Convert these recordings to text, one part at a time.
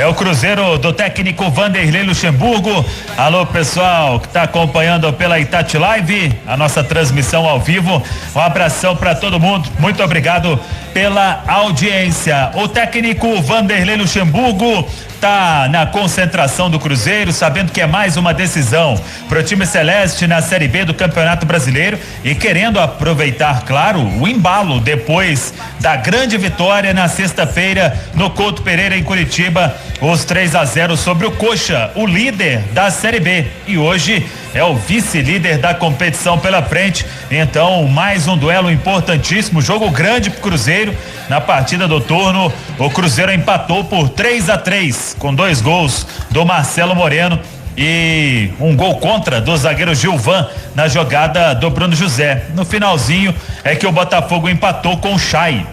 É o Cruzeiro do técnico Vanderlei Luxemburgo. Alô, pessoal que está acompanhando pela Itati Live, a nossa transmissão ao vivo. Um abração para todo mundo. Muito obrigado pela audiência. O técnico Vanderlei Luxemburgo tá na concentração do Cruzeiro, sabendo que é mais uma decisão pro time celeste na Série B do Campeonato Brasileiro e querendo aproveitar, claro, o embalo depois da grande vitória na sexta-feira no Couto Pereira em Curitiba, os 3-0 sobre o Coxa, o líder da Série B, e hoje é o vice-líder da competição pela frente. Então, mais um duelo importantíssimo, jogo grande pro Cruzeiro. Na partida do turno, o Cruzeiro empatou por 3-3 com 2 gols do Marcelo Moreno e um gol contra do zagueiro Gilvan na jogada do Bruno José. No finalzinho é que o Botafogo empatou com o Chay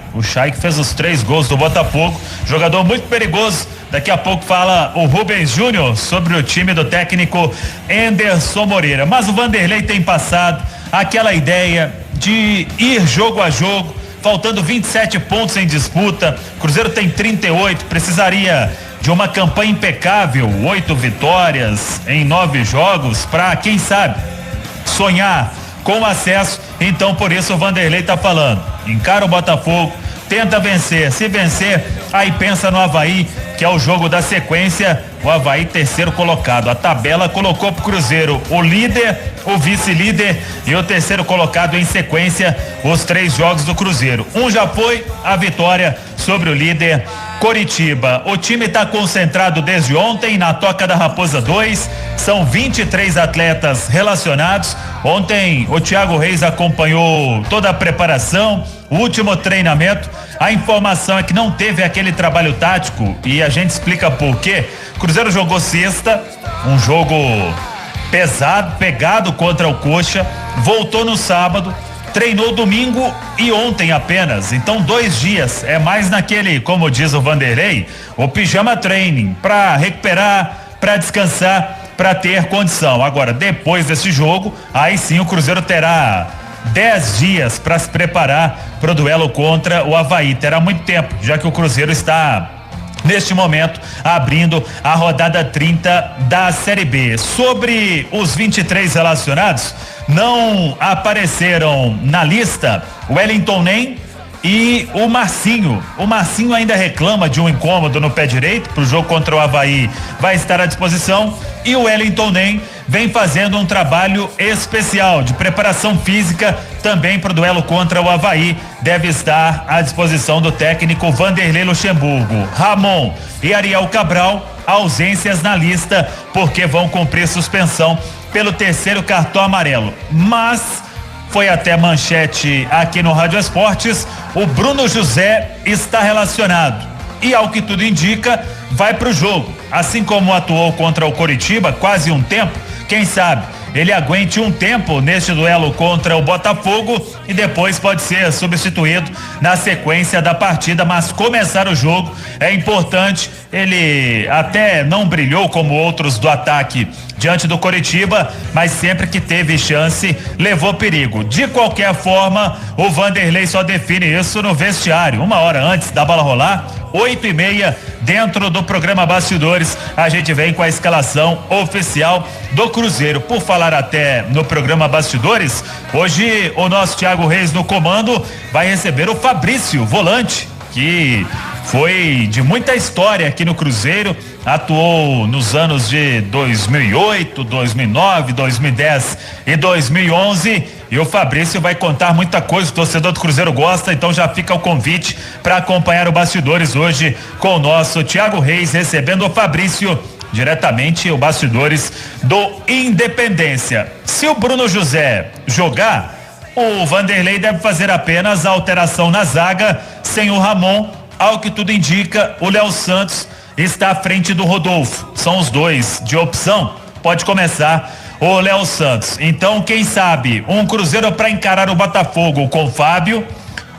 que fez os 3 gols do Botafogo, jogador muito perigoso. Daqui a pouco fala o Rubens Júnior sobre o time do técnico Anderson Moreira. Mas o Vanderlei tem passado aquela ideia de ir jogo a jogo, faltando 27 pontos em disputa. Cruzeiro tem 38, precisaria de uma campanha impecável, 8 vitórias em 9 jogos, para quem sabe sonhar com acesso. Então, por isso o Vanderlei tá falando: encara o Botafogo, tenta vencer, se vencer, aí pensa no Avaí, que é o jogo da sequência. O Avaí terceiro colocado, a tabela colocou pro Cruzeiro o líder, o vice-líder e o terceiro colocado em sequência, os 3 jogos do Cruzeiro. Um já foi a vitória sobre o líder Coritiba. O time está concentrado desde ontem na Toca da Raposa 2, são 23 atletas relacionados. Ontem o Thiago Reis acompanhou toda a preparação, o último treinamento. A informação é que não teve aquele trabalho tático e a gente explica por quê. Cruzeiro jogou sexta, um jogo pesado, pegado contra o Coxa, voltou no sábado, treinou domingo e ontem apenas. Então 2 dias, é mais naquele, como diz o Vanderlei, o pijama training, para recuperar, para descansar, para ter condição. Agora, depois desse jogo, aí sim o Cruzeiro terá 10 dias para se preparar para o duelo contra o Avaí. Terá muito tempo, já que o Cruzeiro está neste momento abrindo a rodada 30 da Série B. Sobre os 23 relacionados, não apareceram na lista o Wellington Nem e o Marcinho. O Marcinho ainda reclama de um incômodo no pé direito pro jogo contra o Avaí, vai estar à disposição, e o Wellington Nem vem fazendo um trabalho especial de preparação física também para o duelo contra o Avaí, deve estar à disposição do técnico Vanderlei Luxemburgo. Ramon e Ariel Cabral, ausências na lista porque vão cumprir suspensão pelo 3º cartão amarelo. Mas foi até manchete aqui no Rádio Esportes, o Bruno José está relacionado e, ao que tudo indica, vai pro jogo. Assim como atuou contra o Coritiba quase um tempo, quem sabe ele aguente um tempo neste duelo contra o Botafogo e depois pode ser substituído na sequência da partida, mas começar o jogo é importante. Ele até não brilhou como outros do ataque diante do Coritiba, mas sempre que teve chance levou perigo. De qualquer forma, o Vanderlei só define isso no vestiário, 1 hora antes da bola rolar, 8:30, dentro do programa Bastidores, a gente vem com a escalação oficial do Cruzeiro. Por falar até no programa Bastidores, hoje o nosso Thiago Reis no comando vai receber o Fabrício, volante, que foi de muita história aqui no Cruzeiro, atuou nos anos de 2008, 2009, 2010 e 2011, e o Fabrício vai contar muita coisa, o torcedor do Cruzeiro gosta, então já fica o convite para acompanhar o Bastidores hoje com o nosso Thiago Reis, recebendo o Fabrício diretamente, o Bastidores do Independência. Se o Bruno José jogar, o Vanderlei deve fazer apenas a alteração na zaga, sem o Ramon. Ao que tudo indica, o Léo Santos está à frente do Rodolfo. São os dois de opção. Pode começar o Léo Santos. Então, quem sabe, um Cruzeiro para encarar o Botafogo com Fábio,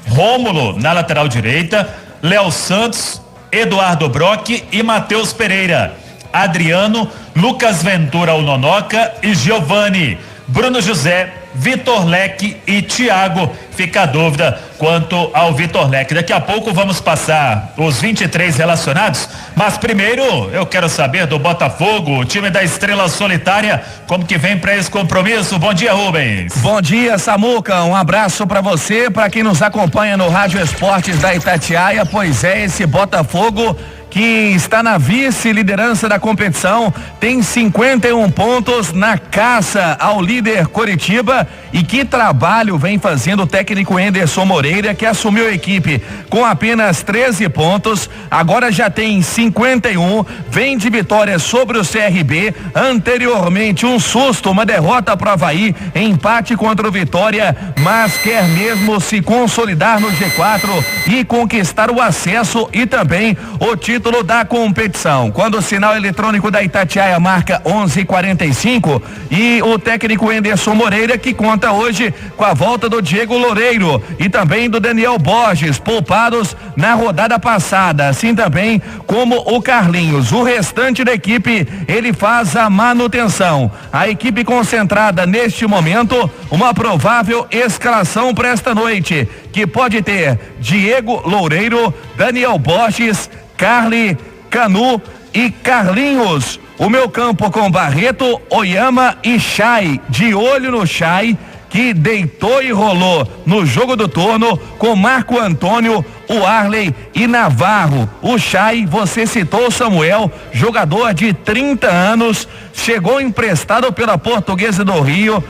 Rômulo na lateral direita, Léo Santos, Eduardo Brock e Matheus Pereira, Adriano, Lucas Ventura, o Nonoca e Giovani, Bruno José, Vitor Leque e Thiago. Fica a dúvida quanto ao Vitor Leque. Daqui a pouco vamos passar os 23 relacionados, mas primeiro eu quero saber do Botafogo, o time da Estrela Solitária, como que vem para esse compromisso. Bom dia, Rubens. Bom dia, Samuca, um abraço para você, para quem nos acompanha no Rádio Esportes da Itatiaia. Pois é, esse Botafogo que está na vice-liderança da competição, tem 51 pontos na caça ao líder Coritiba. E que trabalho vem fazendo o técnico Enderson Moreira, que assumiu a equipe com apenas 13 pontos, agora já tem 51, vem de vitória sobre o CRB, anteriormente um susto, uma derrota para o Avaí, empate contra o Vitória, mas quer mesmo se consolidar no G4 e conquistar o acesso e também o título da competição. Quando o sinal eletrônico da Itatiaia marca 11:45 e o técnico Enderson Moreira, que conta hoje com a volta do Diego Loureiro e também do Daniel Borges, poupados na rodada passada, assim também como o Carlinhos. O restante da equipe, ele faz a manutenção. A equipe concentrada neste momento, uma provável escalação para esta noite, que pode ter Diego Loureiro, Daniel Borges, Carli, Canu e Carlinhos. O meu campo com Barreto, Oyama e Chay. De olho no Chay, que deitou e rolou no jogo do turno com Marco Antônio, o Arley e Navarro. O Chay, você citou, Samuel, jogador de 30 anos, chegou emprestado pela Portuguesa do Rio,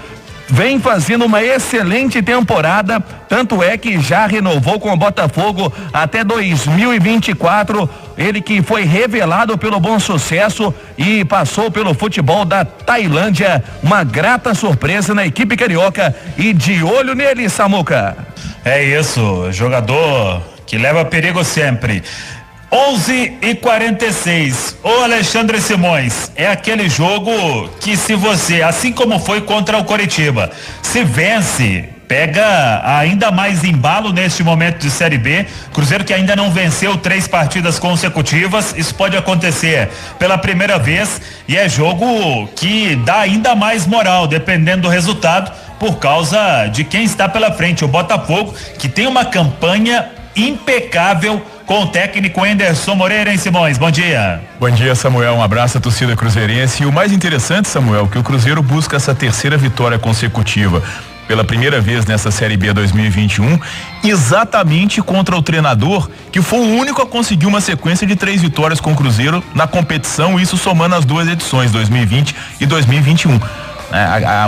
vem fazendo uma excelente temporada, tanto é que já renovou com o Botafogo até 2024, ele que foi revelado pelo Bom Sucesso e passou pelo futebol da Tailândia, uma grata surpresa na equipe carioca e de olho nele, Samuca. É isso, jogador que leva perigo sempre. 11:46. Ô Alexandre Simões, é aquele jogo que, se você, assim como foi contra o Coritiba, se vence, pega ainda mais embalo neste momento de Série B. Cruzeiro que ainda não venceu 3 partidas consecutivas, isso pode acontecer pela primeira vez e é jogo que dá ainda mais moral, dependendo do resultado, por causa de quem está pela frente, o Botafogo, que tem uma campanha impecável com o técnico Enderson Moreira, hein, Simões? Bom dia. Bom dia, Samuel. Um abraço à torcida cruzeirense. E o mais interessante, Samuel, que o Cruzeiro busca essa terceira vitória consecutiva pela primeira vez nessa Série B 2021, exatamente contra o treinador que foi o único a conseguir uma sequência de 3 vitórias com o Cruzeiro na competição, isso somando as 2 edições, 2020 e 2021.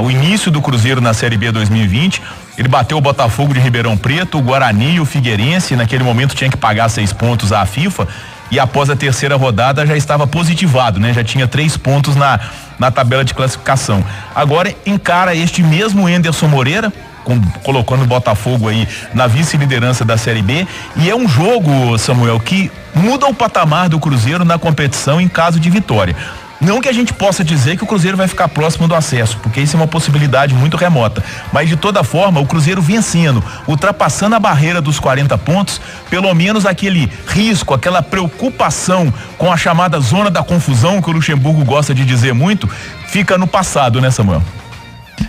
O início do Cruzeiro na Série B 2020, ele bateu o Botafogo de Ribeirão Preto, o Guarani e o Figueirense. Naquele momento tinha que pagar 6 pontos à FIFA e após a terceira rodada já estava positivado, né? Já tinha 3 pontos na tabela de classificação. Agora encara este mesmo Enderson Moreira, colocando o Botafogo aí na vice-liderança da Série B, e é um jogo, Samuel, que muda o patamar do Cruzeiro na competição em caso de vitória. Não que a gente possa dizer que o Cruzeiro vai ficar próximo do acesso, porque isso é uma possibilidade muito remota, mas de toda forma o Cruzeiro vencendo, ultrapassando a barreira dos 40 pontos, pelo menos aquele risco, aquela preocupação com a chamada zona da confusão, que o Luxemburgo gosta de dizer muito, fica no passado, né, Samuel?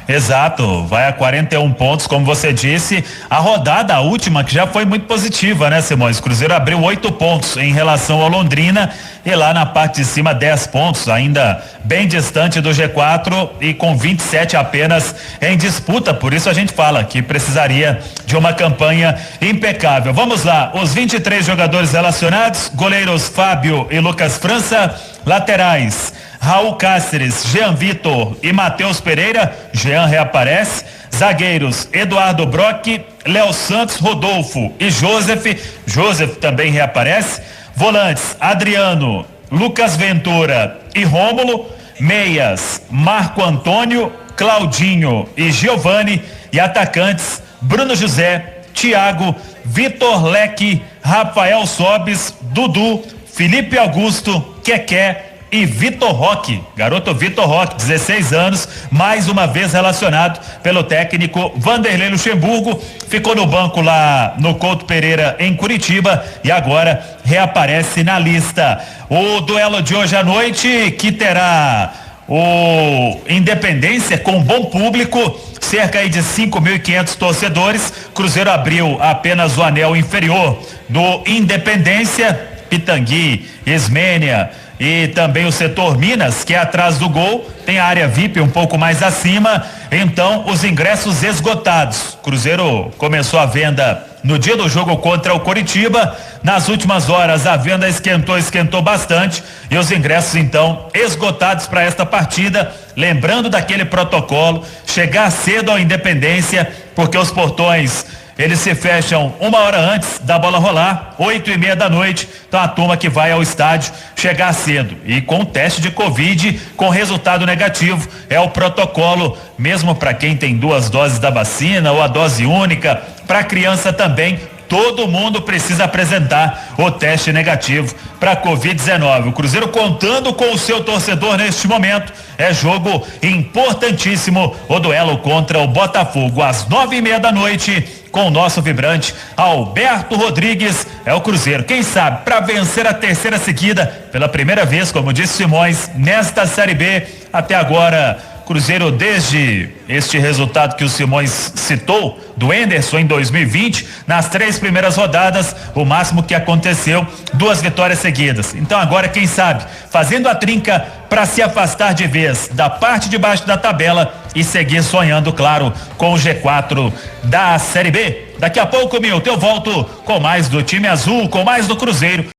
Exato, vai a 41 pontos, como você disse. A rodada, a última, que já foi muito positiva, né, Simões? O Cruzeiro abriu 8 pontos em relação ao Londrina e lá na parte de cima 10 pontos, ainda bem distante do G4 e com 27 apenas em disputa. Por isso a gente fala que precisaria de uma campanha impecável. Vamos lá, os 23 jogadores relacionados: goleiros Fábio e Lucas França, laterais Raul Cáceres, Jean Vitor e Matheus Pereira. Jean reaparece. Zagueiros Eduardo Brock, Léo Santos, Rodolfo e Joseph. Joseph também reaparece. Volantes Adriano, Lucas Ventura e Rômulo. Meias Marco Antônio, Claudinho e Giovani. E atacantes Bruno José, Thiago, Vitor Leque, Rafael Sobis, Dudu, Felipe Augusto, Keké e Vitor Roque, garoto Vitor Roque, 16 anos, mais uma vez relacionado pelo técnico Vanderlei Luxemburgo, ficou no banco lá no Couto Pereira em Curitiba e agora reaparece na lista. O duelo de hoje à noite, que terá o Independência com bom público, cerca aí de 5.500 torcedores. Cruzeiro abriu apenas o anel inferior do Independência, Pitangui, Ismênia e também o setor Minas, que é atrás do gol, tem a área VIP um pouco mais acima, então os ingressos esgotados. Cruzeiro começou a venda no dia do jogo contra o Coritiba, nas últimas horas a venda esquentou bastante e os ingressos então esgotados para esta partida, lembrando daquele protocolo, chegar cedo ao Independência, porque os portões eles se fecham 1 hora antes da bola rolar, 8:30 da noite. Então a turma que vai ao estádio chegar cedo e com teste de Covid com resultado negativo. É o protocolo mesmo para quem tem 2 doses da vacina ou a dose única. Para criança também. Todo mundo precisa apresentar o teste negativo para Covid-19. O Cruzeiro contando com o seu torcedor neste momento. É jogo importantíssimo, o duelo contra o Botafogo às 9:30 da noite, com o nosso vibrante Alberto Rodrigues. É o Cruzeiro, quem sabe, para vencer a terceira seguida pela primeira vez, como disse Simões, nesta Série B. Até agora, Cruzeiro, desde este resultado que o Simões citou, do Henderson em 2020, nas 3 primeiras rodadas, o máximo que aconteceu, 2 vitórias seguidas. Então agora, quem sabe, fazendo a trinca para se afastar de vez da parte de baixo da tabela e seguir sonhando, claro, com o G4 da Série B. Daqui a pouco, Milton, eu volto com mais do time azul, com mais do Cruzeiro.